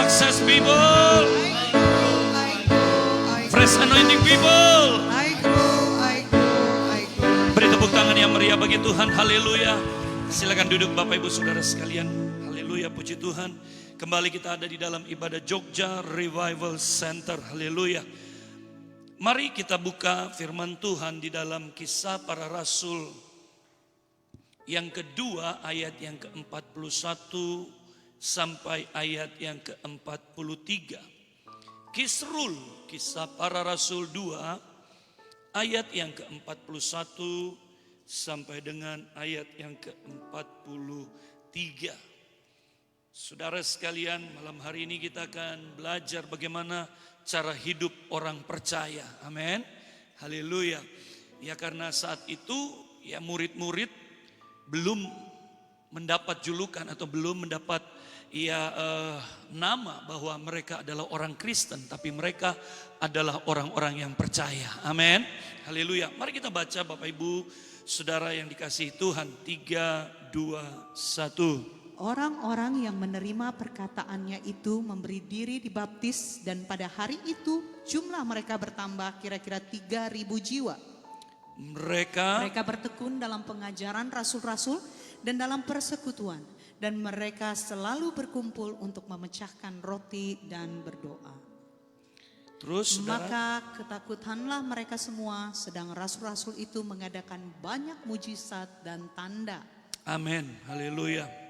Success people. Fresh anointing people. Beri tepuk tangan yang meriah bagi Tuhan. Haleluya. Silakan duduk Bapak Ibu Saudara sekalian. Haleluya, puji Tuhan. Kembali kita ada di dalam ibadah Jogja Revival Center. Haleluya. Mari kita buka firman Tuhan di dalam Kisah Para Rasul yang kedua ayat yang ke-41 sampai ayat yang ke-43. Kisah Para Rasul 2 ayat yang ke-41 sampai dengan ayat yang ke-43. Saudara sekalian, malam hari ini kita akan belajar bagaimana cara hidup orang percaya. Amin. Haleluya. Ya, karena saat itu ya murid-murid belum mendapat julukan atau belum mendapat nama bahwa mereka adalah orang Kristen, tapi mereka adalah orang-orang yang percaya. Amin. Haleluya. Mari kita baca Bapak Ibu Saudara yang dikasihi Tuhan. 3, 2, 1. Orang-orang yang menerima perkataannya itu memberi diri dibaptis, dan pada hari itu jumlah mereka bertambah kira-kira 3.000 jiwa. Mereka bertekun dalam pengajaran rasul-rasul dan dalam persekutuan, dan mereka selalu berkumpul untuk memecahkan roti dan berdoa. Terus, saudara? Maka ketakutanlah mereka semua, sedang rasul-rasul itu mengadakan banyak mujizat dan tanda. Amin. Haleluya.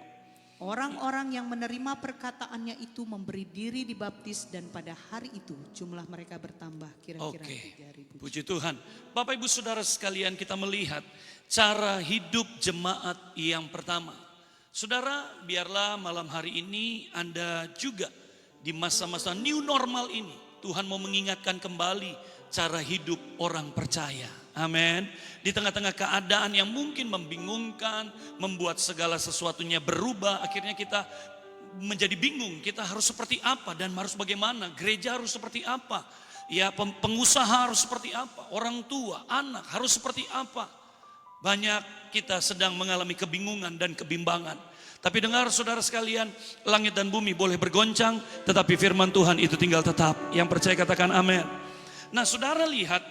Orang-orang yang menerima perkataannya itu memberi diri dibaptis, dan pada hari itu jumlah mereka bertambah kira-kira 3.000. Puji Tuhan. Bapak Ibu Saudara sekalian, kita melihat cara hidup jemaat yang pertama. Saudara, biarlah malam hari ini Anda juga di masa-masa new normal ini, Tuhan mau mengingatkan kembali cara hidup orang percaya. Amin. Di tengah-tengah keadaan yang mungkin membingungkan, membuat segala sesuatunya berubah, akhirnya kita menjadi bingung. Kita harus seperti apa dan harus bagaimana? Gereja harus seperti apa? Ya, pengusaha harus seperti apa? Orang tua, anak harus seperti apa? Banyak kita sedang mengalami kebingungan dan kebimbangan. Tapi dengar saudara sekalian, langit dan bumi boleh bergoncang, tetapi firman Tuhan itu tinggal tetap. Yang percaya katakan amin. Nah, saudara lihat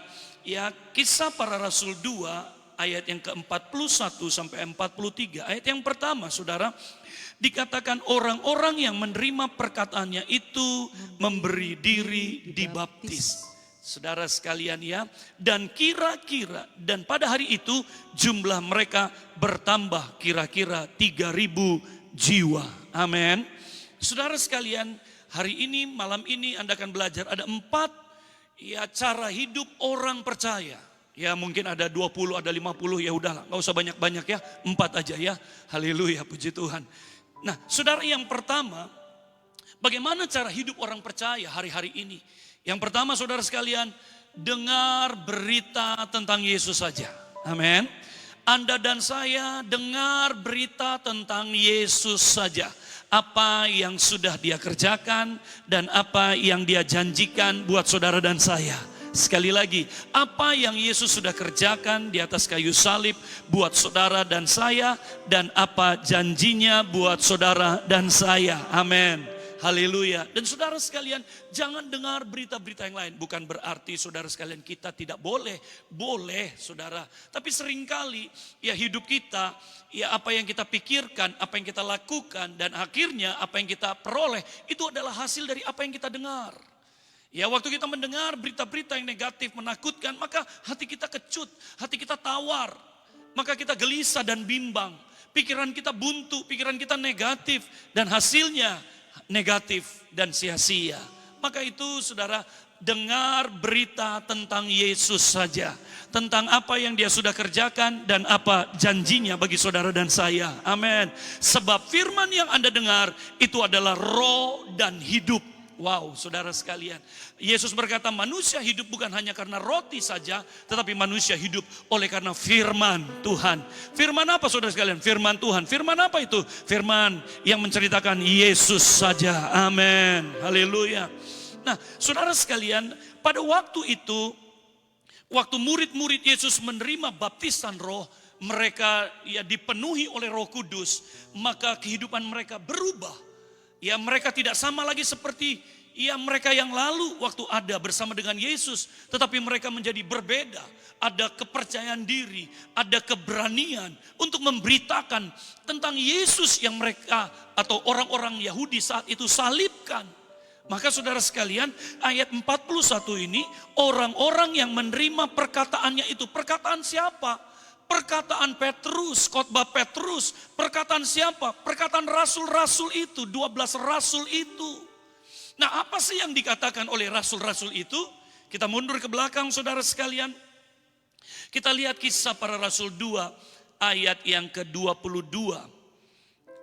ya, Kisah Para Rasul 2 ayat yang ke-41 sampai 43. Ayat yang pertama, saudara, dikatakan orang-orang yang menerima perkataannya itu memberi diri dibaptis. Saudara sekalian ya, dan kira-kira dan pada hari itu jumlah mereka bertambah kira-kira 3.000 jiwa. Amin. Saudara sekalian, hari ini malam ini Anda akan belajar ada 4 ya cara hidup orang percaya. Ya mungkin ada 20, ada 50, ya udahlah, gak usah banyak-banyak ya, 4 aja ya. Haleluya, puji Tuhan. Nah, saudara, yang pertama, bagaimana cara hidup orang percaya hari-hari ini? Yang pertama, saudara sekalian, dengar berita tentang Yesus saja. Amin. Anda dan saya dengar berita tentang Yesus saja. Apa yang sudah dia kerjakan dan apa yang dia janjikan buat saudara dan saya. Sekali lagi, apa yang Yesus sudah kerjakan di atas kayu salib buat saudara dan saya, dan apa janjinya buat saudara dan saya. Amin. Haleluya. Dan saudara sekalian, jangan dengar berita-berita yang lain. Bukan berarti saudara sekalian kita tidak boleh. Boleh saudara. Tapi seringkali ya hidup kita, ya apa yang kita pikirkan, apa yang kita lakukan, dan akhirnya apa yang kita peroleh, itu adalah hasil dari apa yang kita dengar. Ya, waktu kita mendengar berita-berita yang negatif, menakutkan, maka hati kita kecut, hati kita tawar. Maka kita gelisah dan bimbang. Pikiran kita buntu, pikiran kita negatif, dan hasilnya negatif dan sia-sia. Maka itu saudara, dengar berita tentang Yesus saja. Tentang apa yang dia sudah kerjakan dan apa janjinya bagi saudara dan saya. Amin. Sebab firman yang Anda dengar itu adalah roh dan hidup. Wow, saudara sekalian. Yesus berkata manusia hidup bukan hanya karena roti saja, tetapi manusia hidup oleh karena firman Tuhan. Firman apa saudara sekalian? Firman Tuhan. Firman apa itu? Firman yang menceritakan Yesus saja. Amin. Haleluya. Nah, saudara sekalian, pada waktu itu, waktu murid-murid Yesus menerima baptisan roh, mereka ya dipenuhi oleh Roh Kudus, maka kehidupan mereka berubah. Ya, mereka tidak sama lagi seperti mereka yang lalu waktu ada bersama dengan Yesus. Tetapi mereka menjadi berbeda. Ada kepercayaan diri, ada keberanian untuk memberitakan tentang Yesus yang mereka atau orang-orang Yahudi saat itu salibkan. Maka saudara sekalian, ayat 41 ini orang-orang yang menerima perkataannya itu. Perkataan siapa? Perkataan Petrus, khotbah Petrus. Perkataan siapa? Perkataan rasul-rasul itu, 12 rasul itu. Nah, apa sih yang dikatakan oleh rasul-rasul itu? Kita mundur ke belakang saudara sekalian. Kita lihat Kisah Para Rasul 2 ayat yang ke-22.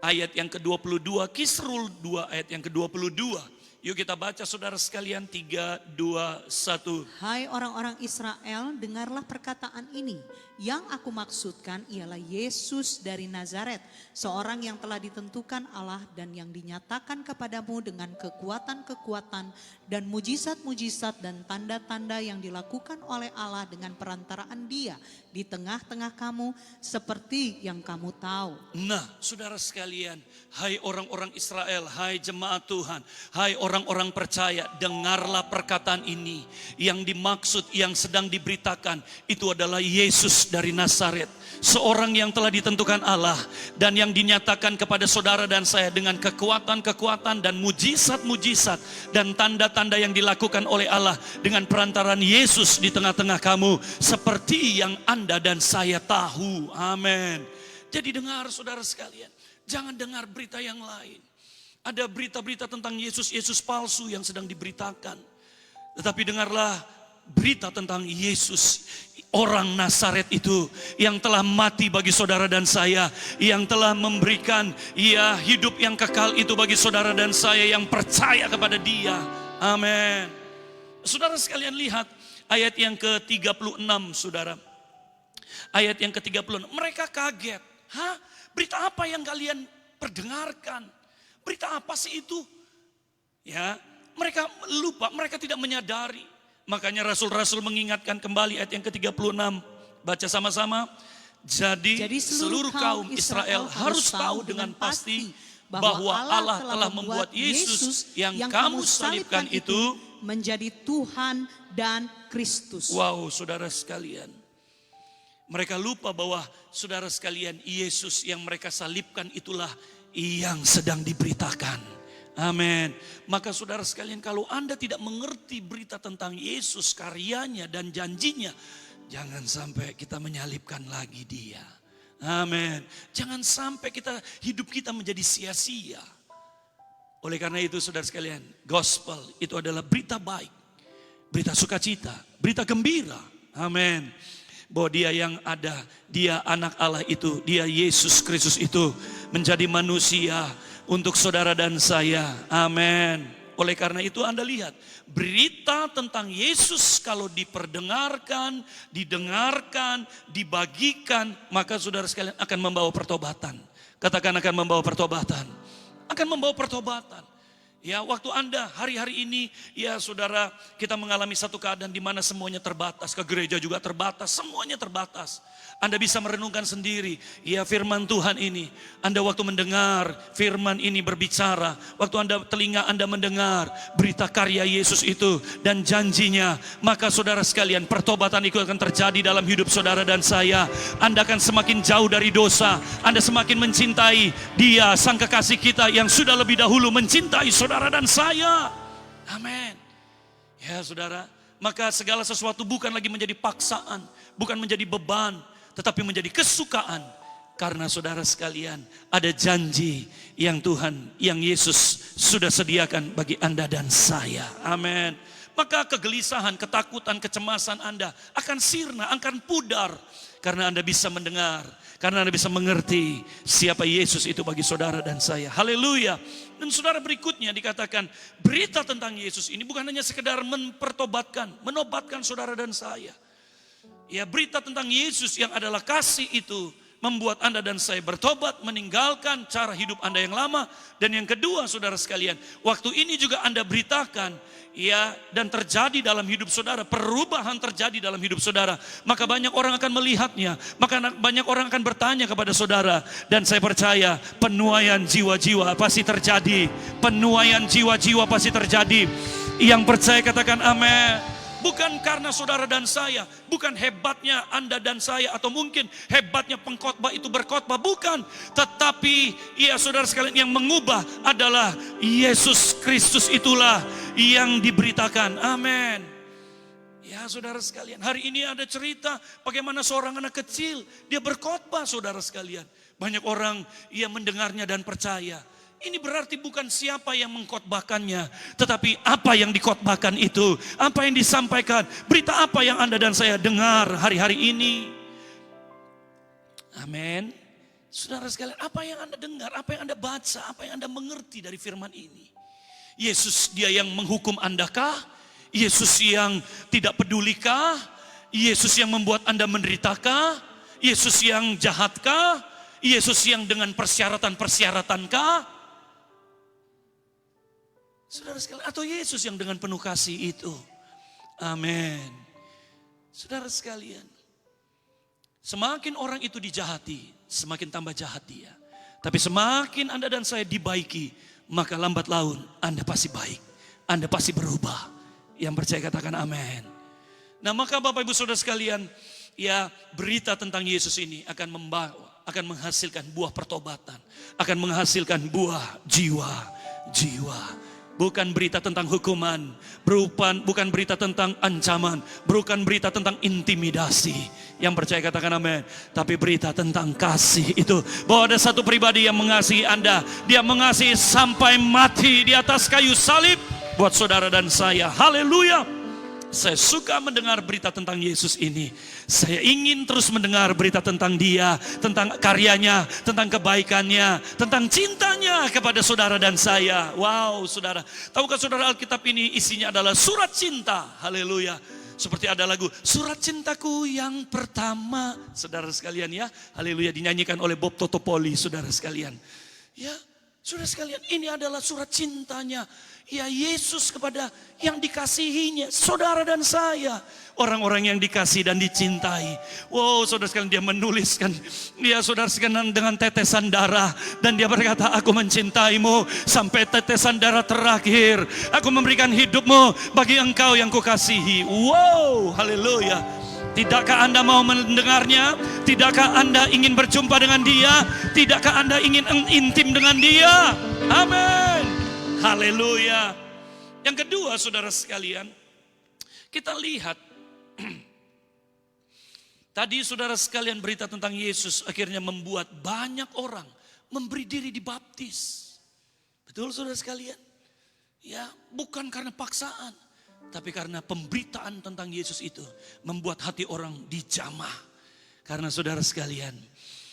Ayat yang ke-22, Kisrul 2 ayat yang ke-22. Yuk kita baca saudara sekalian, 3, 2, 1. Hai orang-orang Israel, dengarlah perkataan ini. Yang aku maksudkan ialah Yesus dari Nazaret, seorang yang telah ditentukan Allah dan yang dinyatakan kepadamu dengan kekuatan-kekuatan dan mujizat-mujizat dan tanda-tanda yang dilakukan oleh Allah dengan perantaraan Dia di tengah-tengah kamu seperti yang kamu tahu. Nah, saudara sekalian, hai orang-orang Israel, hai jemaat Tuhan, hai orang-orang percaya, dengarlah perkataan ini. Yang dimaksud, yang sedang diberitakan itu adalah Yesus dari Nazaret, seorang yang telah ditentukan Allah dan yang dinyatakan kepada saudara dan saya dengan kekuatan-kekuatan dan mujizat-mujizat dan tanda-tanda yang dilakukan oleh Allah dengan perantaraan Yesus di tengah-tengah kamu seperti yang Anda dan saya tahu. Amin. Jadi dengar saudara sekalian, jangan dengar berita yang lain. Ada berita-berita tentang Yesus palsu yang sedang diberitakan. Tetapi dengarlah berita tentang Yesus, orang Nazaret itu yang telah mati bagi saudara dan saya, yang telah memberikan hidup yang kekal itu bagi saudara dan saya yang percaya kepada Dia. Amin. Saudara sekalian lihat ayat yang ke-36 saudara. Ayat yang ke-36, mereka kaget. Hah? Berita apa yang kalian perdengarkan? Berita apa sih itu? Ya, mereka lupa, mereka tidak menyadari. Makanya rasul-rasul mengingatkan kembali ayat yang ke-36. Baca sama-sama. Jadi seluruh kaum Israel harus tahu dengan pasti bahwa Allah telah membuat Yesus yang kamu salibkan itu menjadi Tuhan dan Kristus. Wow, saudara sekalian. Mereka lupa bahwa saudara sekalian, Yesus yang mereka salibkan itulah yang sedang diberitakan. Amin. Maka saudara sekalian, kalau Anda tidak mengerti berita tentang Yesus, karyanya dan janjinya, jangan sampai kita menyalibkan lagi Dia. Amin. Jangan sampai hidup kita menjadi sia-sia. Oleh karena itu saudara sekalian, gospel itu adalah berita baik, berita sukacita, berita gembira. Amin. Bahwa Dia yang ada, Dia anak Allah itu, Dia Yesus Kristus itu menjadi manusia untuk saudara dan saya. Amin. Oleh karena itu Anda lihat, berita tentang Yesus kalau diperdengarkan, didengarkan, dibagikan, maka saudara sekalian akan membawa pertobatan. Katakan akan membawa pertobatan. Akan membawa pertobatan. Ya, waktu Anda hari-hari ini, ya saudara, kita mengalami satu keadaan di mana semuanya terbatas. Ke gereja juga terbatas, semuanya terbatas. Anda bisa merenungkan sendiri, ya firman Tuhan ini. Anda waktu mendengar firman ini berbicara, waktu telinga Anda mendengar berita karya Yesus itu dan janjinya, maka saudara sekalian, pertobatan itu akan terjadi dalam hidup saudara dan saya. Anda akan semakin jauh dari dosa, Anda semakin mencintai Dia, Sang Kekasih kita yang sudah lebih dahulu mencintai saudara dan saya. Amin. Ya saudara, maka segala sesuatu bukan lagi menjadi paksaan, bukan menjadi beban, tetapi menjadi kesukaan. Karena saudara sekalian, ada janji yang Tuhan, yang Yesus sudah sediakan bagi Anda dan saya. Amin. Maka kegelisahan, ketakutan, kecemasan Anda akan sirna, akan pudar. Karena Anda bisa mendengar, karena Anda bisa mengerti siapa Yesus itu bagi saudara dan saya. Haleluya. Dan saudara, berikutnya dikatakan berita tentang Yesus ini bukan hanya sekedar menobatkan saudara dan saya. Ya, berita tentang Yesus yang adalah kasih itu membuat Anda dan saya bertobat, meninggalkan cara hidup Anda yang lama. Dan yang kedua, saudara sekalian, waktu ini juga Anda beritakan, ya, dan terjadi dalam hidup saudara, perubahan terjadi dalam hidup saudara. Maka banyak orang akan melihatnya, maka banyak orang akan bertanya kepada saudara. Dan saya percaya penuaian jiwa-jiwa pasti terjadi. Penuaian jiwa-jiwa pasti terjadi. Yang percaya katakan amin. Bukan karena saudara dan saya, bukan hebatnya Anda dan saya, atau mungkin hebatnya pengkhotbah itu berkhotbah, bukan. Tetapi ya saudara sekalian, yang mengubah adalah Yesus Kristus, itulah yang diberitakan. Amin. Ya saudara sekalian, hari ini ada cerita bagaimana seorang anak kecil, dia berkhotbah saudara sekalian. Banyak orang yang mendengarnya dan percaya. Ini berarti bukan siapa yang mengkhotbahkannya, tetapi apa yang dikhotbahkan itu, apa yang disampaikan, berita apa yang Anda dan saya dengar hari-hari ini. Amin. Saudara sekalian, apa yang Anda dengar, apa yang Anda baca, apa yang Anda mengerti dari firman ini? Yesus dia yang menghukum Anda kah? Yesus yang tidak pedulikah? Yesus yang membuat Anda menderitakah? Yesus yang jahatkah? Yesus yang dengan persyaratan-persyaratankah? Saudara sekalian, atau Yesus yang dengan penuh kasih itu? Amin. Saudara sekalian, semakin orang itu dijahati, semakin tambah jahat dia. Tapi semakin Anda dan saya dibaiki, maka lambat laun Anda pasti baik. Anda pasti berubah. Yang percaya katakan amin. Nah maka Bapak Ibu Saudara sekalian, ya berita tentang Yesus ini akan menghasilkan buah pertobatan. Akan menghasilkan buah jiwa. Bukan berita tentang hukuman, bukan berita tentang ancaman, bukan berita tentang intimidasi. Yang percaya katakan amin. Tapi berita tentang kasih itu. Bahwa ada satu pribadi yang mengasihi Anda. Dia mengasihi sampai mati di atas kayu salib. Buat saudara dan saya. Haleluya. Saya suka mendengar berita tentang Yesus ini. Saya ingin terus mendengar berita tentang Dia, tentang karyanya, tentang kebaikannya, tentang cintanya kepada saudara dan saya. Wow, saudara. Tahukah saudara, Alkitab ini isinya adalah surat cinta. Haleluya. Seperti ada lagu, surat cintaku yang pertama. Saudara sekalian ya, haleluya, dinyanyikan oleh Bob Totopoli, saudara sekalian. Ya, saudara sekalian, ini adalah surat cintanya. Ya Yesus kepada yang dikasihinya, saudara dan saya. Orang-orang yang dikasih dan dicintai. Wow, saudara sekalian, dia menuliskan, dia saudara sekalian dengan tetesan darah. Dan dia berkata, aku mencintaimu sampai tetesan darah terakhir. Aku memberikan hidupmu bagi engkau yang kukasihi. Wow, haleluya. Tidakkah Anda mau mendengarnya? Tidakkah Anda ingin berjumpa dengan Dia? Tidakkah Anda ingin intim dengan Dia? Amin. Haleluya. Yang kedua saudara sekalian, kita lihat tadi saudara sekalian, berita tentang Yesus akhirnya membuat banyak orang memberi diri dibaptis. Betul saudara sekalian? Ya, bukan karena paksaan, tapi karena pemberitaan tentang Yesus itu membuat hati orang dijamah. Karena saudara sekalian,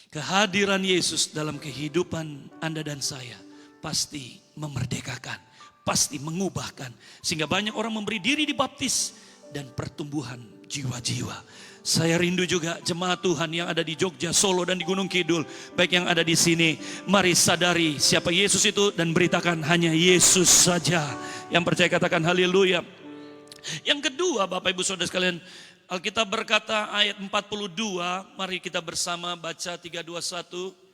kehadiran Yesus dalam kehidupan Anda dan saya pasti memerdekakan, pasti mengubahkan. Sehingga banyak orang memberi diri dibaptis dan pertumbuhan jiwa-jiwa. Saya rindu juga jemaat Tuhan yang ada di Jogja, Solo, dan di Gunung Kidul. Baik yang ada di sini, mari sadari siapa Yesus itu dan beritakan hanya Yesus saja. Yang percaya katakan haleluya. Yang kedua Bapak Ibu Saudara sekalian, Alkitab berkata ayat 42, mari kita bersama baca 321.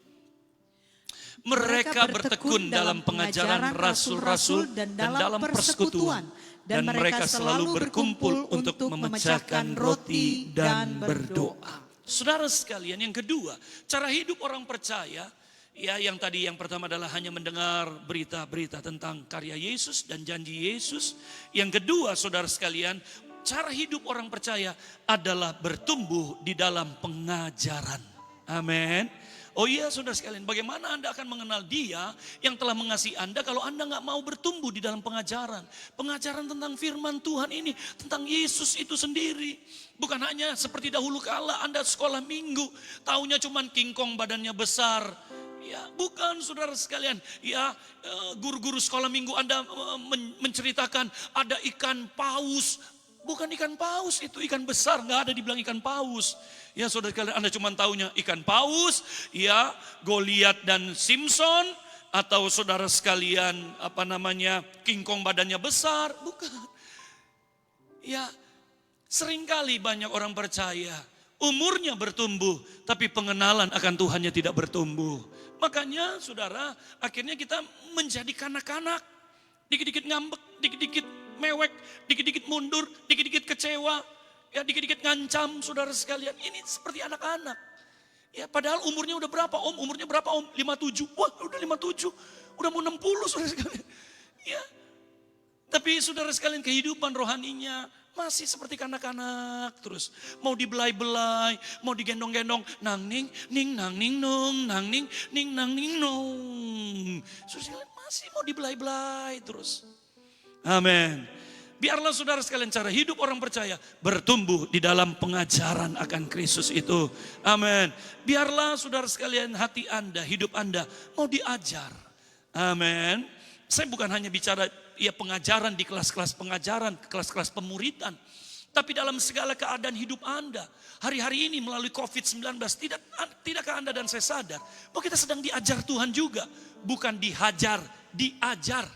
Mereka bertekun dalam pengajaran rasul-rasul dan dalam persekutuan. Dan mereka selalu berkumpul untuk memecahkan roti dan berdoa. Saudara sekalian, yang kedua, cara hidup orang percaya, ya yang tadi yang pertama adalah hanya mendengar berita-berita tentang karya Yesus dan janji Yesus. Yang kedua saudara sekalian, cara hidup orang percaya adalah bertumbuh di dalam pengajaran. Amin. Oh iya saudara sekalian, bagaimana Anda akan mengenal Dia yang telah mengasihi Anda kalau Anda gak mau bertumbuh di dalam pengajaran. Pengajaran tentang firman Tuhan ini, tentang Yesus itu sendiri. Bukan hanya seperti dahulu kala Anda sekolah minggu, taunya cuman kingkong badannya besar. Ya bukan saudara sekalian, ya guru-guru sekolah minggu Anda menceritakan ada ikan paus Bukan ikan paus, itu ikan besar, nggak ada dibilang ikan paus. Ya saudara sekalian, Anda cuma taunya ikan paus, ya Goliat dan Simpson, atau saudara sekalian King Kong badannya besar, bukan. Ya, seringkali banyak orang percaya umurnya bertumbuh, tapi pengenalan akan Tuhannya tidak bertumbuh. Makanya saudara, akhirnya kita menjadi kanak-kanak. Dikit-dikit ngambek, dikit-dikit mewek, dikit-dikit mundur, dikit-dikit kecewa, ya dikit-dikit ngancam saudara sekalian. Ini seperti anak-anak. Ya padahal umurnya udah berapa om? Umurnya berapa om? 57. Wah udah 57, udah mau 60 saudara sekalian. Ya, tapi saudara sekalian kehidupan rohaninya masih seperti kanak-kanak terus. Mau dibelai-belai, mau digendong-gendong. Nang ning, ning nang ning nong, nang ning nang ning nong. Saudara sekalian masih mau dibelai-belai terus. Amin. Biarlah saudara sekalian cara hidup orang percaya bertumbuh di dalam pengajaran akan Kristus itu. Amin. Biarlah saudara sekalian hati Anda, hidup Anda mau diajar. Amin. Saya bukan hanya bicara pengajaran di kelas-kelas pengajaran, kelas-kelas pemuridan. Tapi dalam segala keadaan hidup Anda. Hari-hari ini melalui COVID-19, tidakkah Anda dan saya sadar bahwa kita sedang diajar Tuhan juga. Bukan dihajar, diajar.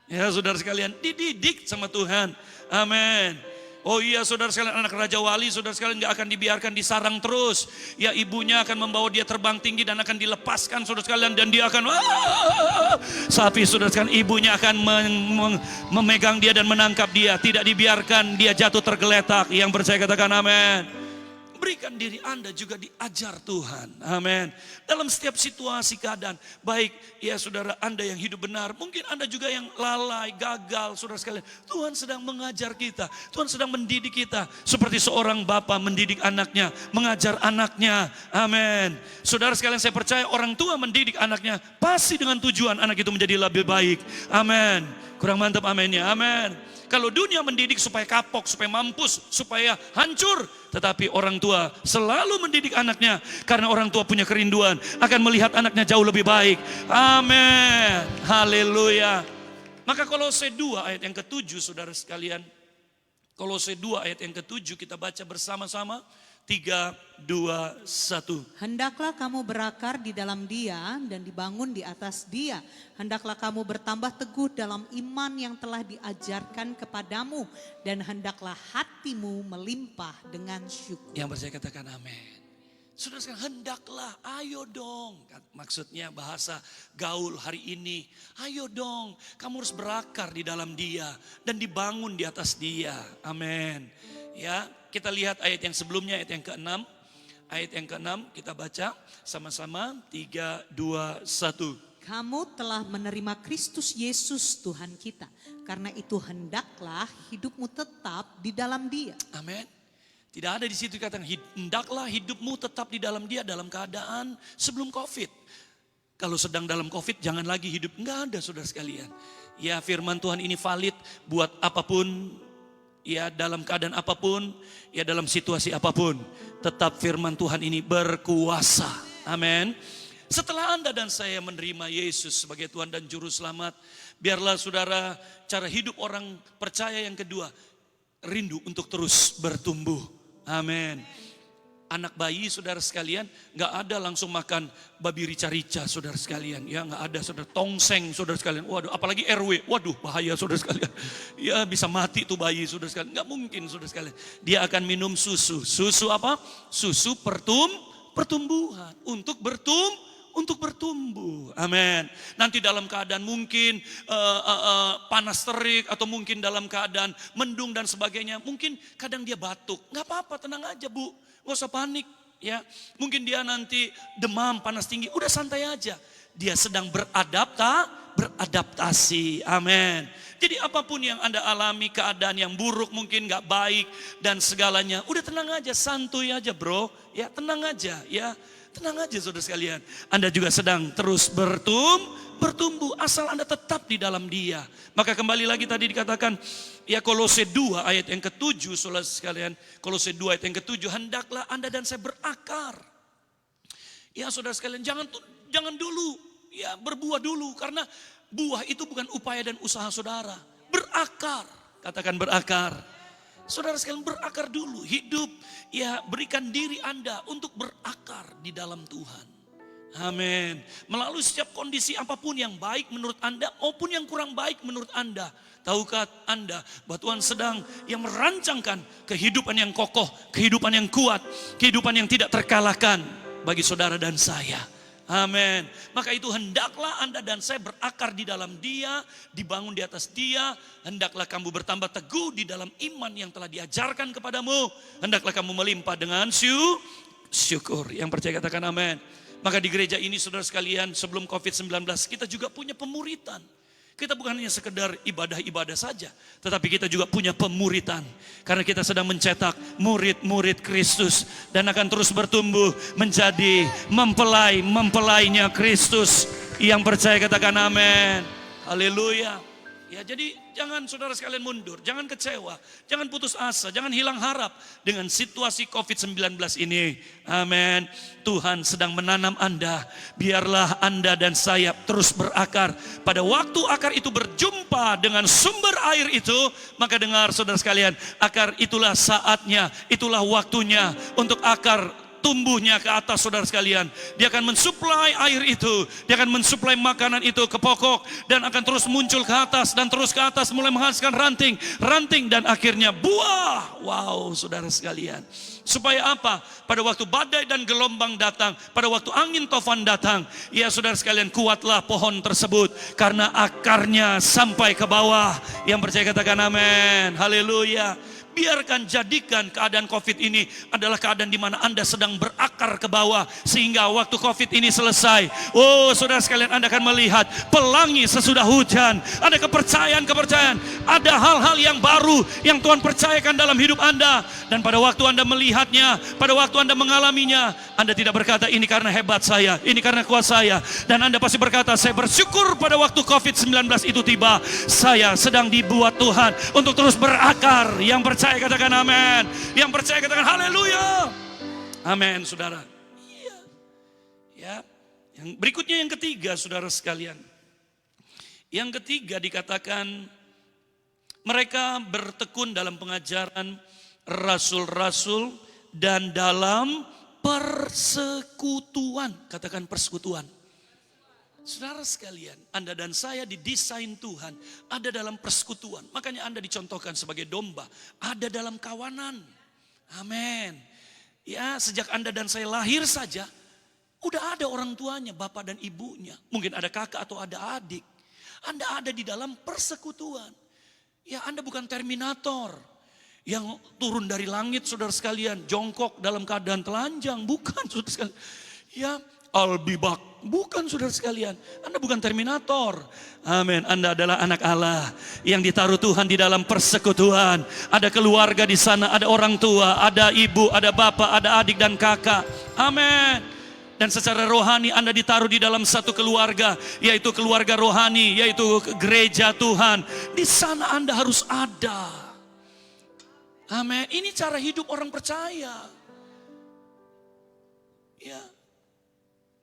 Ya saudara sekalian, dididik sama Tuhan. Amin. Oh iya saudara sekalian, anak Raja Wali saudara sekalian gak akan dibiarkan disarang terus. Ya ibunya akan membawa dia terbang tinggi dan akan dilepaskan saudara sekalian. Dan dia akan sapi saudara sekalian, ibunya akan memegang dia dan menangkap dia. Tidak dibiarkan dia jatuh tergeletak. Yang percaya katakan amin. Berikan diri Anda juga diajar Tuhan. Amin. Dalam setiap situasi keadaan. Baik ya saudara Anda yang hidup benar. Mungkin Anda juga yang lalai, gagal saudara sekalian. Tuhan sedang mengajar kita. Tuhan sedang mendidik kita. Seperti seorang bapa mendidik anaknya. Mengajar anaknya. Amin. Saudara sekalian saya percaya orang tua mendidik anaknya. Pasti dengan tujuan anak itu menjadi lebih baik. Amin. Kurang mantap aminnya. Amin. Kalau dunia mendidik supaya kapok, supaya mampus, supaya hancur. Tetapi orang tua selalu mendidik anaknya. Karena orang tua punya kerinduan. Akan melihat anaknya jauh lebih baik. Amin. Haleluya. Maka Kolose 2 ayat yang ke-7 saudara sekalian. Kolose 2 ayat yang ke-7 kita baca bersama-sama. 3, 2, 1. Hendaklah kamu berakar di dalam Dia dan dibangun di atas Dia. Hendaklah kamu bertambah teguh dalam iman yang telah diajarkan kepadamu. Dan hendaklah hatimu melimpah dengan syukur. Yang percaya katakan amin. Saudara sekalian, hendaklah, ayo dong. Maksudnya bahasa gaul hari ini. Ayo dong, kamu harus berakar di dalam Dia dan dibangun di atas Dia. Amin. Ya, kita lihat ayat yang sebelumnya, ayat yang ke-6. Ayat yang ke-6 kita baca sama-sama. 3, 2, 1. Kamu telah menerima Kristus Yesus Tuhan kita. Karena itu hendaklah hidupmu tetap di dalam Dia. Amin. Tidak ada di situ kata hendaklah hidupmu tetap di dalam Dia dalam keadaan sebelum COVID. Kalau sedang dalam COVID jangan lagi hidup. Enggak ada saudara sekalian. Ya firman Tuhan ini valid buat apapun. Ya dalam keadaan apapun, ya dalam situasi apapun, tetap firman Tuhan ini berkuasa. Amin. Setelah Anda dan saya menerima Yesus sebagai Tuhan dan Juru Selamat, biarlah saudara cara hidup orang percaya yang kedua, rindu untuk terus bertumbuh. Amin. Anak bayi saudara sekalian gak ada langsung makan babi rica-rica saudara sekalian. Ya gak ada saudara, tongseng saudara sekalian. Waduh apalagi RW, waduh bahaya saudara sekalian. Ya bisa mati tuh bayi saudara sekalian. Gak mungkin saudara sekalian. Dia akan minum susu. Susu apa? Susu pertumbuhan. Untuk bertumbuh. Amin. Nanti dalam keadaan mungkin panas terik atau mungkin dalam keadaan mendung dan sebagainya. Mungkin kadang dia batuk. Gak apa-apa, tenang aja bu. Gak usah panik. Ya, mungkin dia nanti demam, panas tinggi. Udah santai aja. Dia sedang beradaptasi. Amin. Jadi apapun yang Anda alami, keadaan yang buruk mungkin gak baik dan segalanya. Udah tenang aja, santuy aja bro. Ya tenang aja ya. Tenang aja saudara sekalian. Anda juga sedang terus bertumbuh asal Anda tetap di dalam Dia. Maka kembali lagi tadi dikatakan ya Kolose 2 ayat yang ke-7 saudara sekalian. Kolose 2 ayat yang ke-7, hendaklah Anda dan saya berakar. Ya saudara sekalian, jangan dulu ya berbuah dulu karena buah itu bukan upaya dan usaha saudara. Berakar. Katakan berakar. Saudara sekalian, berakar dulu. Hidup, ya berikan diri Anda untuk berakar di dalam Tuhan. Amin. Melalui setiap kondisi apapun yang baik menurut Anda maupun yang kurang baik menurut Anda. Tahukah Anda bahwa Tuhan sedang yang merancangkan kehidupan yang kokoh, kehidupan yang kuat, kehidupan yang tidak terkalahkan bagi saudara dan saya. Amin. Maka itu hendaklah Anda dan saya berakar di dalam Dia, dibangun di atas Dia. Hendaklah kamu bertambah teguh di dalam iman yang telah diajarkan kepadamu. Hendaklah kamu melimpah dengan syukur. Yang percaya katakan amin. Maka di gereja ini saudara sekalian, sebelum COVID-19 kita juga punya pemuritan. Kita bukan hanya sekedar ibadah-ibadah saja, tetapi kita juga punya pemuritan. Karena kita sedang mencetak murid-murid Kristus dan akan terus bertumbuh menjadi mempelainya Kristus. Yang percaya katakan amin. Haleluya. Ya, jadi jangan saudara sekalian mundur, jangan kecewa, jangan putus asa, jangan hilang harap dengan situasi COVID-19 ini. Amin. Tuhan sedang menanam Anda, biarlah Anda dan saya terus berakar. Pada waktu akar itu berjumpa dengan sumber air itu, maka dengar saudara sekalian, akar itulah saatnya, itulah waktunya untuk akar tumbuhnya ke atas saudara sekalian. Dia akan mensuplai air itu, dia akan mensuplai makanan itu ke pokok dan akan terus muncul ke atas dan terus ke atas mulai menghasilkan ranting dan akhirnya buah. Wow, saudara sekalian. Supaya apa? Pada waktu badai dan gelombang datang, pada waktu angin tofan datang, ya saudara sekalian, kuatlah pohon tersebut karena akarnya sampai ke bawah. Yang percaya katakan amin. Haleluya. Biarkan jadikan keadaan COVID ini adalah keadaan di mana Anda sedang berakar ke bawah. Sehingga waktu COVID ini selesai, oh saudara sekalian, Anda akan melihat pelangi sesudah hujan. Ada kepercayaan, ada hal-hal yang baru yang Tuhan percayakan dalam hidup Anda. Dan pada waktu Anda melihatnya, pada waktu Anda mengalaminya, Anda tidak berkata ini karena hebat saya, ini karena kuat saya. Dan Anda pasti berkata, saya bersyukur pada waktu COVID-19 itu tiba, saya sedang dibuat Tuhan untuk terus berakar. Yang percaya katakan amin. Yang percaya katakan haleluya. Amin, saudara. Iya. Ya. Yang berikutnya yang ketiga, saudara sekalian. Yang ketiga dikatakan mereka bertekun dalam pengajaran rasul-rasul dan dalam persekutuan. Katakan persekutuan. Saudara sekalian, Anda dan saya didesain Tuhan ada dalam persekutuan. Makanya Anda dicontohkan sebagai domba, ada dalam kawanan. Amin. Ya, sejak Anda dan saya lahir saja, udah ada orang tuanya, bapak dan ibunya. Mungkin ada kakak atau ada adik. Anda ada di dalam persekutuan. Ya, Anda bukan Terminator yang turun dari langit, saudara sekalian, jongkok dalam keadaan telanjang. Bukan, saudara sekalian. Ya, I'll be back. Bukan, saudara sekalian. Anda bukan Terminator. Amin. Anda adalah anak Allah yang ditaruh Tuhan di dalam persekutuan. Ada keluarga di sana, ada orang tua, ada ibu, ada bapak, ada adik dan kakak. Amin. Dan secara rohani Anda ditaruh di dalam satu keluarga, yaitu keluarga rohani, yaitu gereja Tuhan. Di sana Anda harus ada. Amin. Ini cara hidup orang percaya. Ya.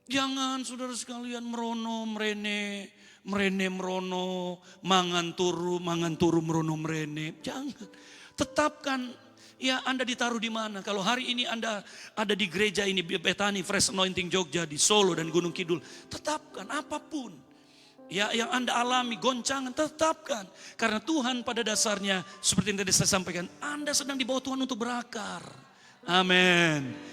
Jangan saudara sekalian merono, merene, merono, mangan turu, merono, merene. Jangan. Tetapkan, ya Anda ditaruh di mana. Kalau hari ini Anda ada di gereja ini, Bethany Fresh Anointing Jogja, di Solo dan Gunung Kidul. Tetapkan apapun. Ya, yang Anda alami, goncangan, tetapkan. Karena Tuhan pada dasarnya, seperti yang tadi saya sampaikan, Anda sedang dibawa Tuhan untuk berakar. Amin.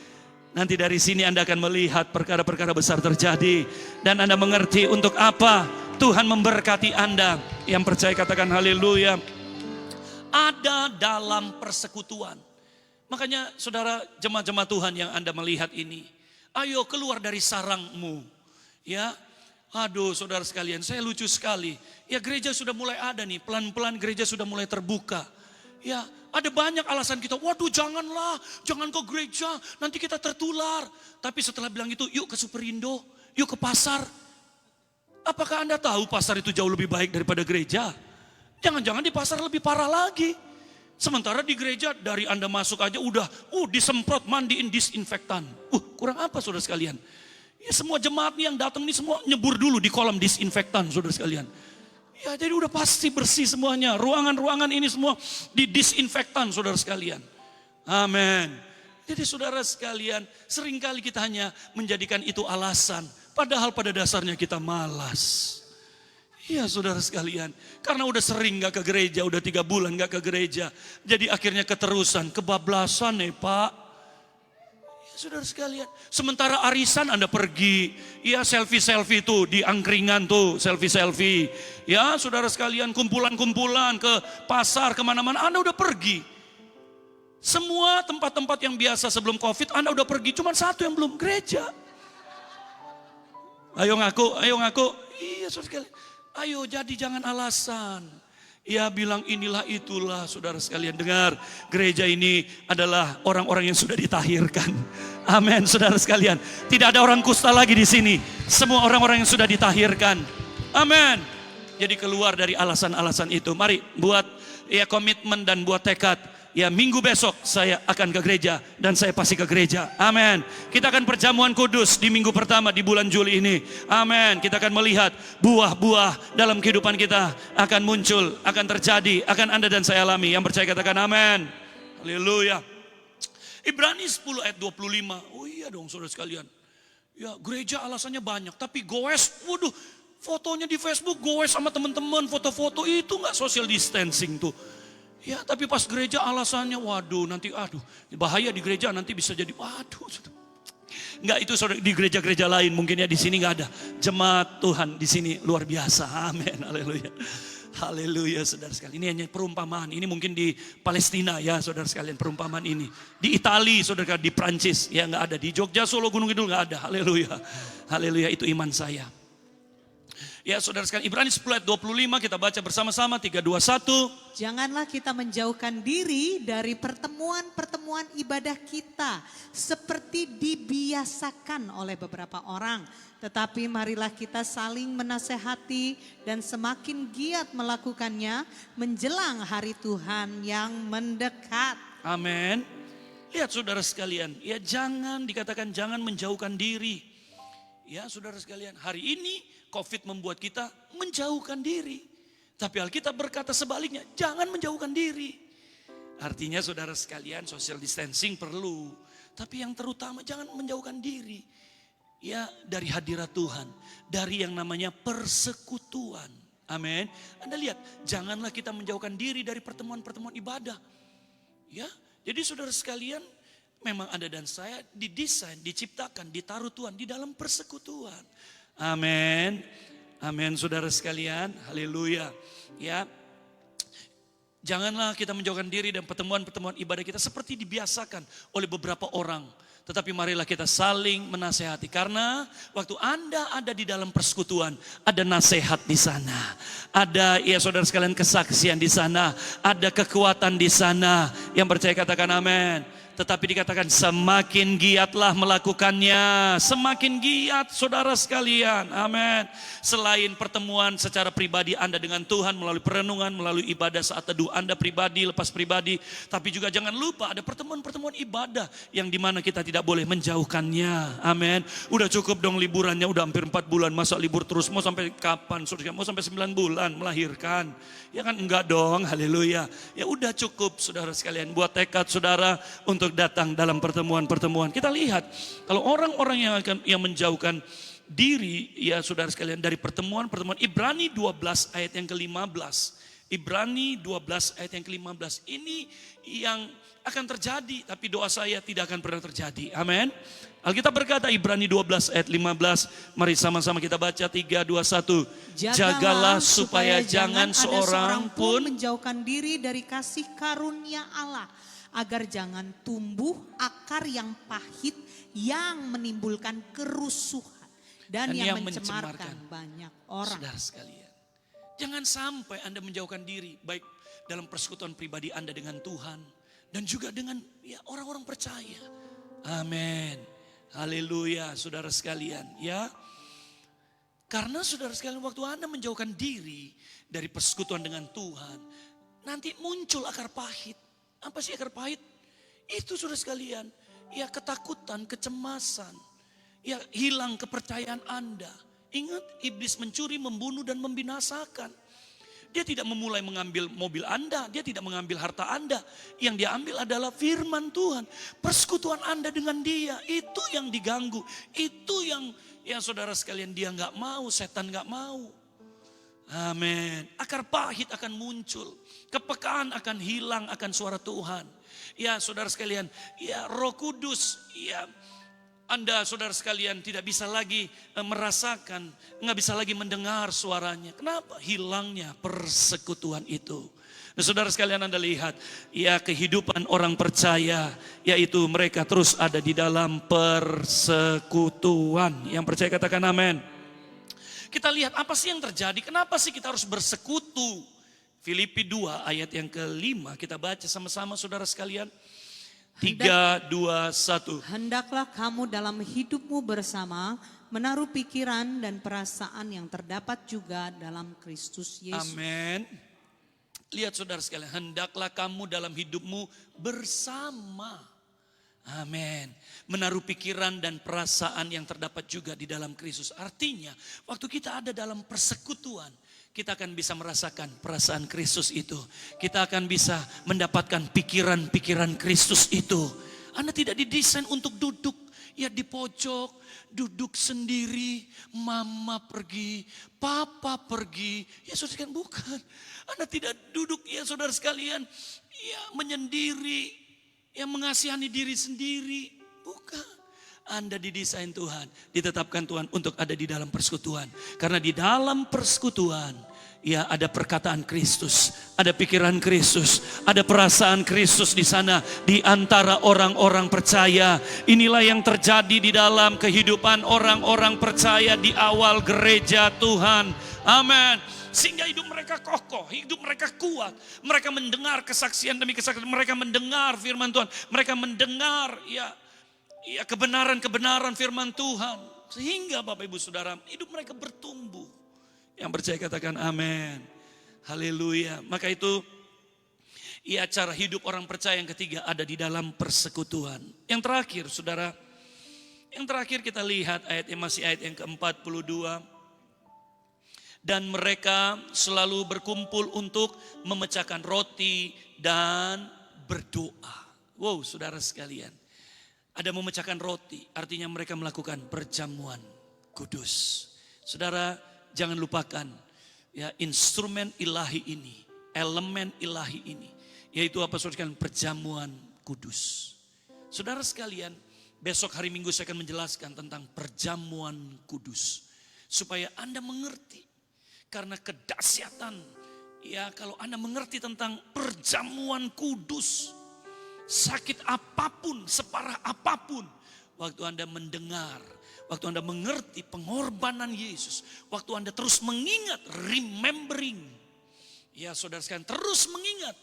Nanti dari sini Anda akan melihat perkara-perkara besar terjadi. Dan Anda mengerti untuk apa Tuhan memberkati Anda. Yang percaya katakan haleluya. Ada dalam persekutuan. Makanya saudara jemaat-jemaat Tuhan yang Anda melihat ini, ayo keluar dari sarangmu. Ya, aduh saudara sekalian, saya lucu sekali. Ya, gereja sudah mulai ada nih, pelan-pelan gereja sudah mulai terbuka. Ya, ada banyak alasan kita, waduh janganlah, jangan ke gereja, nanti kita tertular. Tapi setelah bilang itu, yuk ke Superindo, yuk ke pasar. Apakah Anda tahu pasar itu jauh lebih baik daripada gereja? Jangan-jangan di pasar lebih parah lagi. Sementara di gereja dari Anda masuk aja udah, disemprot, mandiin disinfektan. Kurang apa saudara sekalian? Ya, semua jemaat nih yang datang nih semua nyebur dulu di kolam disinfektan saudara sekalian. Ya jadi udah pasti bersih semuanya. Ruangan-ruangan ini semua didisinfektan saudara sekalian. Amin. Jadi saudara sekalian, seringkali kita hanya menjadikan itu alasan. Padahal pada dasarnya kita malas. Iya saudara sekalian, karena udah sering gak ke gereja, udah 3 bulan gak ke gereja. Jadi akhirnya keterusan, kebablasan Pak. Ya saudara sekalian, sementara arisan Anda pergi, ya selfie-selfie tuh di angkringan tuh, selfie-selfie. Ya saudara sekalian, kumpulan-kumpulan ke pasar, kemana-mana Anda udah pergi. Semua tempat-tempat yang biasa sebelum COVID Anda udah pergi, cuma satu yang belum, gereja. Ayo ngaku. Iya saudara sekalian. Ayo jadi jangan alasan. Ya bilang inilah itulah saudara sekalian. Dengar, gereja ini adalah orang-orang yang sudah ditahirkan. Amin saudara sekalian. Tidak ada orang kusta lagi di sini. Semua orang-orang yang sudah ditahirkan. Amin. Jadi keluar dari alasan-alasan itu. Mari buat ya komitmen dan buat tekad. Ya minggu besok saya akan ke gereja dan saya pasti ke gereja. Amin. Kita akan perjamuan kudus di minggu pertama di bulan Juli ini. Amin. Kita akan melihat buah-buah dalam kehidupan kita akan muncul, akan terjadi, akan Anda dan saya alami. Yang percaya katakan amin. Haleluya. Ibrani 10 ayat 25. Oh iya dong saudara sekalian. Ya gereja alasannya banyak, tapi goes, waduh, fotonya di Facebook goes sama teman-teman, foto-foto itu nggak social distancing tuh. Ya tapi pas gereja alasannya waduh nanti bahaya di gereja nanti bisa jadi waduh. Enggak itu saudara di gereja-gereja lain mungkin ya di sini enggak ada. Jemaat Tuhan di sini luar biasa. Amin. Haleluya. Haleluya saudara sekalian. Ini hanya perumpamaan. Ini mungkin di Palestina ya saudara sekalian perumpamaan ini. Di Italia saudara, di Prancis ya enggak ada. Di Jogja, Solo, Gunung Kidul enggak ada. Haleluya. Haleluya itu iman saya. Ya saudara sekalian, Ibrani 10 ayat 25 kita baca bersama-sama 3, 2, 1. Janganlah kita menjauhkan diri dari pertemuan-pertemuan ibadah kita seperti dibiasakan oleh beberapa orang. Tetapi marilah kita saling menasehati dan semakin giat melakukannya menjelang hari Tuhan yang mendekat. Amin. Lihat saudara sekalian, ya dikatakan jangan menjauhkan diri. Ya saudara sekalian, hari ini COVID membuat kita menjauhkan diri. Tapi Alkitab berkata sebaliknya, jangan menjauhkan diri. Artinya saudara sekalian, social distancing perlu. Tapi yang terutama jangan menjauhkan diri. Ya dari hadirat Tuhan, dari yang namanya persekutuan. Amin. Anda lihat, janganlah kita menjauhkan diri dari pertemuan-pertemuan ibadah. Ya, jadi saudara sekalian, memang Anda dan saya didesain, diciptakan, ditaruh Tuhan di dalam persekutuan. Amin. Amin saudara sekalian. Haleluya. Ya. Janganlah kita menjauhkan diri dan pertemuan-pertemuan ibadah kita seperti dibiasakan oleh beberapa orang. Tetapi marilah kita saling menasehati. Karena waktu Anda ada di dalam persekutuan, ada nasihat di sana. Ada ya saudara sekalian kesaksian di sana. Ada kekuatan di sana. Yang percaya katakan amin. Tetapi dikatakan semakin giatlah melakukannya. Semakin giat saudara sekalian. Amin. Selain pertemuan secara pribadi Anda dengan Tuhan melalui perenungan, melalui ibadah saat teduh Anda pribadi, lepas pribadi. Tapi juga jangan lupa ada pertemuan-pertemuan ibadah yang dimana kita tidak boleh menjauhkannya. Amin. Udah cukup dong liburannya, udah hampir 4 bulan. Masa libur terus, mau sampai kapan? Saudara, mau sampai 9 bulan melahirkan. Ya kan enggak dong, haleluya. Ya udah cukup saudara sekalian. Buat tekad saudara untuk datang dalam pertemuan-pertemuan. Kita lihat kalau orang-orang yang menjauhkan diri ya saudara sekalian dari pertemuan-pertemuan. Ibrani 12 ayat yang ke-15. Ibrani 12 ayat yang ke-15. Ini yang akan terjadi tapi doa saya tidak akan pernah terjadi. Amin. Alkitab berkata Ibrani 12 ayat 15. Mari sama-sama kita baca 3, 2, 1. Jagalah supaya jangan seorang pun menjauhkan diri dari kasih karunia Allah. Agar jangan tumbuh akar yang pahit yang menimbulkan kerusuhan. Dan yang mencemarkan banyak orang. Saudara sekalian. Jangan sampai Anda menjauhkan diri. Baik dalam persekutuan pribadi Anda dengan Tuhan. Dan juga dengan ya, orang-orang percaya. Amin. Haleluya saudara sekalian. Ya. Karena saudara sekalian waktu Anda menjauhkan diri dari persekutuan dengan Tuhan. Nanti muncul akar pahit. Apa sih akar pahit? Itu saudara sekalian. Ya ketakutan, kecemasan. Ya hilang kepercayaan Anda. Ingat iblis mencuri, membunuh dan membinasakan. Dia tidak memulai mengambil mobil Anda, dia tidak mengambil harta Anda. Yang dia ambil adalah firman Tuhan. Persekutuan Anda dengan dia, itu yang diganggu. Itu yang saudara sekalian dia nggak mau, setan nggak mau. Amin. Akar pahit akan muncul. Kepekaan akan hilang akan suara Tuhan. Ya saudara sekalian, ya Roh Kudus, ya Anda saudara sekalian tidak bisa lagi merasakan, nggak bisa lagi mendengar suaranya. Kenapa? Hilangnya persekutuan itu. Nah, saudara sekalian Anda lihat, ya kehidupan orang percaya, yaitu mereka terus ada di dalam persekutuan. Yang percaya katakan amin. Kita lihat apa sih yang terjadi, kenapa sih kita harus bersekutu. Filipi 2 ayat yang ke-5 kita baca sama-sama saudara sekalian. 3, 2, 1. Hendaklah kamu dalam hidupmu bersama menaruh pikiran dan perasaan yang terdapat juga dalam Kristus Yesus. Amin. Lihat saudara sekalian, hendaklah kamu dalam hidupmu bersama. Amin. Menaruh pikiran dan perasaan yang terdapat juga di dalam Kristus. Artinya, waktu kita ada dalam persekutuan, kita akan bisa merasakan perasaan Kristus itu. Kita akan bisa mendapatkan pikiran-pikiran Kristus itu. Anda tidak didesain untuk duduk ya di pojok, duduk sendiri, mama pergi, papa pergi. Ya saudara sekalian, bukan. Anda tidak duduk ya saudara sekalian, ya menyendiri, ya mengasihani diri sendiri. Bukan. Anda didesain Tuhan, ditetapkan Tuhan untuk ada di dalam persekutuan. Karena di dalam persekutuan, ya ada perkataan Kristus, ada pikiran Kristus, ada perasaan Kristus di sana di antara orang-orang percaya. Inilah yang terjadi di dalam kehidupan orang-orang percaya di awal gereja Tuhan. Amin. Sehingga hidup mereka kokoh, hidup mereka kuat. Mereka mendengar kesaksian demi kesaksian, mereka mendengar firman Tuhan, mereka mendengar ya kebenaran-kebenaran firman Tuhan. Sehingga Bapak Ibu Saudara, hidup mereka bertumbuh. Yang percaya katakan amin. Haleluya. Maka itu ya cara hidup orang percaya yang ketiga ada di dalam persekutuan. Yang terakhir Saudara, yang terakhir kita lihat ayatnya masih ayat yang ke-42. Dan mereka selalu berkumpul untuk memecahkan roti dan berdoa. Wow, saudara sekalian. Ada memecahkan roti, artinya mereka melakukan perjamuan kudus. Saudara, jangan lupakan ya instrumen ilahi ini, elemen ilahi ini, yaitu apa saudara sekalian? Perjamuan kudus. Saudara sekalian, besok hari Minggu saya akan menjelaskan tentang perjamuan kudus. Supaya Anda mengerti. Karena kedahsyatan, ya kalau Anda mengerti tentang perjamuan kudus, sakit apapun, separah apapun, waktu Anda mendengar, waktu Anda mengerti pengorbanan Yesus, waktu Anda terus mengingat, remembering, ya saudara sekalian terus mengingat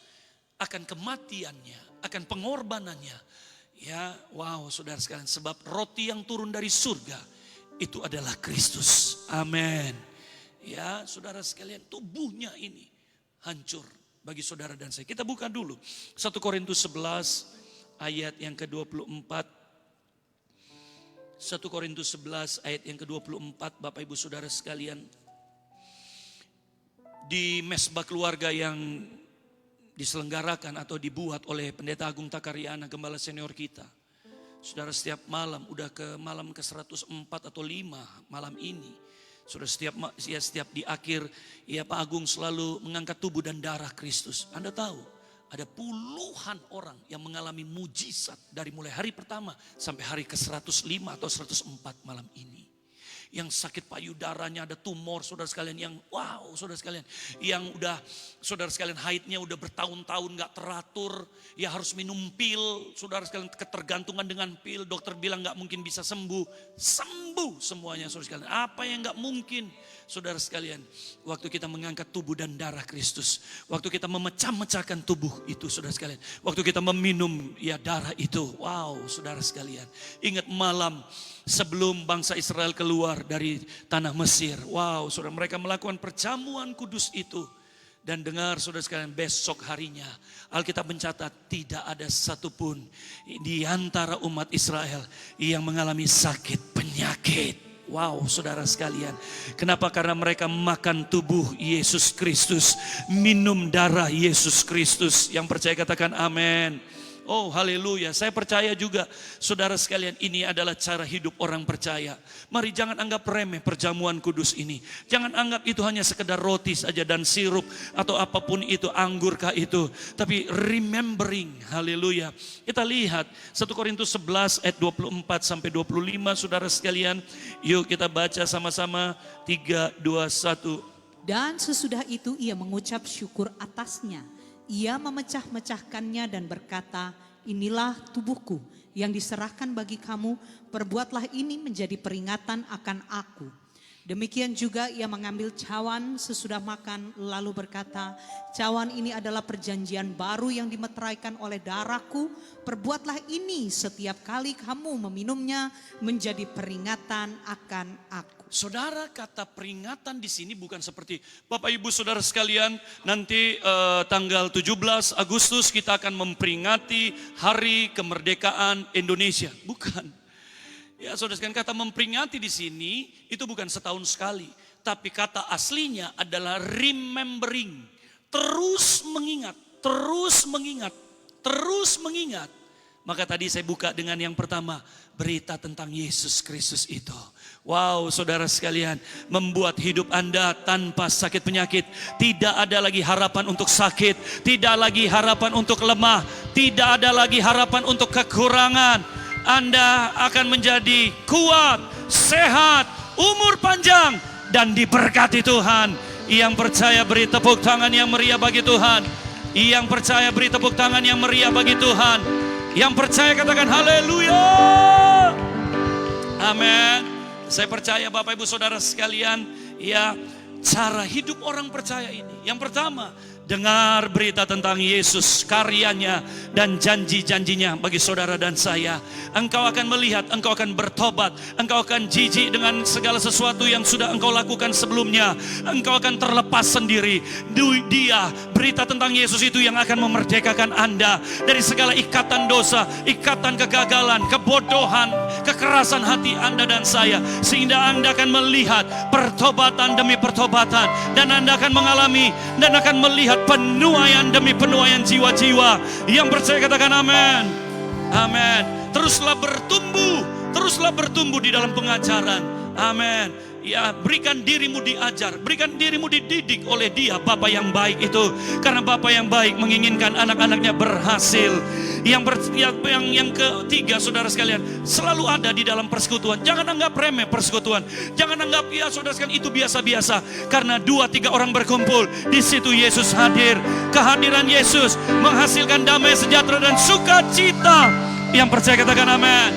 akan kematiannya, akan pengorbanannya, ya wow saudara sekalian, sebab roti yang turun dari surga itu adalah Kristus, amin. Ya saudara sekalian, tubuhnya ini hancur bagi saudara dan saya. Kita buka dulu 1 Korintus 11 ayat yang ke-24. 1 Korintus 11 ayat yang ke-24, Bapak Ibu Saudara sekalian. Di mesbah keluarga yang diselenggarakan atau dibuat oleh Pendeta Agung Takariana, gembala senior kita. Saudara, setiap malam, udah ke malam ke-104 atau 5 malam ini. Saudara, setiap di akhir ya Pak Agung selalu mengangkat tubuh dan darah Kristus. Anda tahu ada puluhan orang yang mengalami mujizat dari mulai hari pertama sampai hari ke-105 atau 104 malam ini. Yang sakit payudaranya, ada tumor saudara sekalian, yang wow saudara sekalian, yang udah saudara sekalian haidnya udah bertahun-tahun gak teratur, ya harus minum pil, saudara sekalian ketergantungan dengan pil, dokter bilang gak mungkin bisa sembuh semuanya saudara sekalian. Apa yang gak mungkin saudara sekalian, waktu kita mengangkat tubuh dan darah Kristus, waktu kita memecah-mecahkan tubuh itu saudara sekalian, waktu kita meminum ya darah itu, wow saudara sekalian, ingat malam sebelum bangsa Israel keluar dari tanah Mesir. Wow, saudara, mereka melakukan perjamuan kudus itu. Dan dengar saudara sekalian, besok harinya Alkitab mencatat tidak ada satupun di antara umat Israel yang mengalami sakit penyakit. Wow, saudara sekalian. Kenapa? Karena mereka makan tubuh Yesus Kristus, minum darah Yesus Kristus. Yang percaya katakan amin. Oh haleluya, saya percaya juga saudara sekalian, ini adalah cara hidup orang percaya. Mari jangan anggap remeh perjamuan kudus ini. Jangan anggap itu hanya sekedar roti saja dan sirup atau apapun itu, anggurkah itu. Tapi remembering, haleluya. Kita lihat 1 Korintus 11 ayat 24 sampai 25 saudara sekalian. Yuk kita baca sama-sama, 3, 2, 1. Dan sesudah itu ia mengucap syukur atasnya. Ia memecah-mecahkannya dan berkata, inilah tubuhku yang diserahkan bagi kamu, perbuatlah ini menjadi peringatan akan aku. Demikian juga ia mengambil cawan sesudah makan lalu berkata, cawan ini adalah perjanjian baru yang dimeteraikan oleh darahku, perbuatlah ini setiap kali kamu meminumnya menjadi peringatan akan aku. Saudara, kata peringatan di sini bukan seperti Bapak Ibu Saudara sekalian, nanti tanggal 17 Agustus kita akan memperingati Hari Kemerdekaan Indonesia. Bukan. Ya, Saudara sekalian, kata memperingati di sini itu bukan setahun sekali, tapi kata aslinya adalah remembering. Terus mengingat, terus mengingat, terus mengingat. Maka tadi saya buka dengan yang pertama, berita tentang Yesus Kristus itu. Wow, saudara sekalian, membuat hidup Anda tanpa sakit penyakit. Tidak ada lagi harapan untuk sakit, tidak lagi harapan untuk lemah, tidak ada lagi harapan untuk kekurangan. Anda akan menjadi kuat, sehat, umur panjang, dan diberkati Tuhan. Yang percaya beri tepuk tangan yang meriah bagi Tuhan. Yang percaya beri tepuk tangan yang meriah bagi Tuhan. Yang percaya katakan haleluya. Amin. Saya percaya Bapak Ibu Saudara sekalian, ya, cara hidup orang percaya ini. Yang pertama, dengar berita tentang Yesus, karyanya dan janji-janjinya bagi saudara dan saya. Engkau akan melihat, engkau akan bertobat, engkau akan jijik dengan segala sesuatu yang sudah engkau lakukan sebelumnya. Engkau akan terlepas sendiri. Dia, berita tentang Yesus itu yang akan memerdekakan Anda dari segala ikatan dosa, ikatan kegagalan, kebodohan, kekerasan hati Anda dan saya. Sehingga Anda akan melihat pertobatan demi pertobatan, dan Anda akan mengalami dan akan melihat penuaian demi penuaian jiwa-jiwa. Yang percaya katakan amin. Amin. Teruslah bertumbuh di dalam pengajaran. Amin. Ya, berikan dirimu diajar, berikan dirimu dididik oleh Dia, Bapa yang baik itu. Karena Bapa yang baik menginginkan anak-anaknya berhasil. Yang ketiga, saudara sekalian, selalu ada di dalam persekutuan. Jangan anggap remeh persekutuan. Jangan anggap ya saudara sekalian itu biasa-biasa. Karena 2-3 orang berkumpul, di situ Yesus hadir. Kehadiran Yesus menghasilkan damai, sejahtera dan sukacita. Yang percaya katakan amin.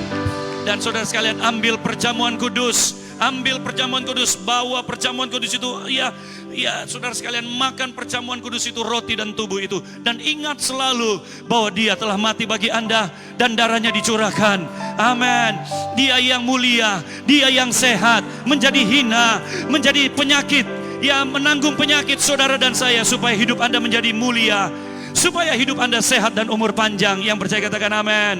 Dan saudara sekalian, ambil perjamuan kudus. Ambil perjamuan kudus, bawa perjamuan kudus itu, ya saudara sekalian, makan perjamuan kudus itu, roti dan tubuh itu. Dan ingat selalu bahwa Dia telah mati bagi Anda dan darahnya dicurahkan. Amin. Dia yang mulia, Dia yang sehat, menjadi hina, menjadi penyakit, ya, menanggung penyakit saudara dan saya, supaya hidup Anda menjadi mulia, supaya hidup Anda sehat dan umur panjang. Yang percaya katakan amin.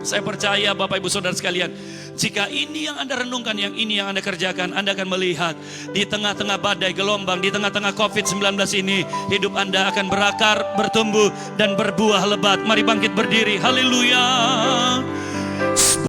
Saya percaya Bapak Ibu Saudara sekalian, jika ini yang Anda renungkan, yang ini yang Anda kerjakan, Anda akan melihat di tengah-tengah badai gelombang, di tengah-tengah COVID-19 ini, hidup Anda akan berakar, bertumbuh, dan berbuah lebat. Mari bangkit berdiri, haleluya.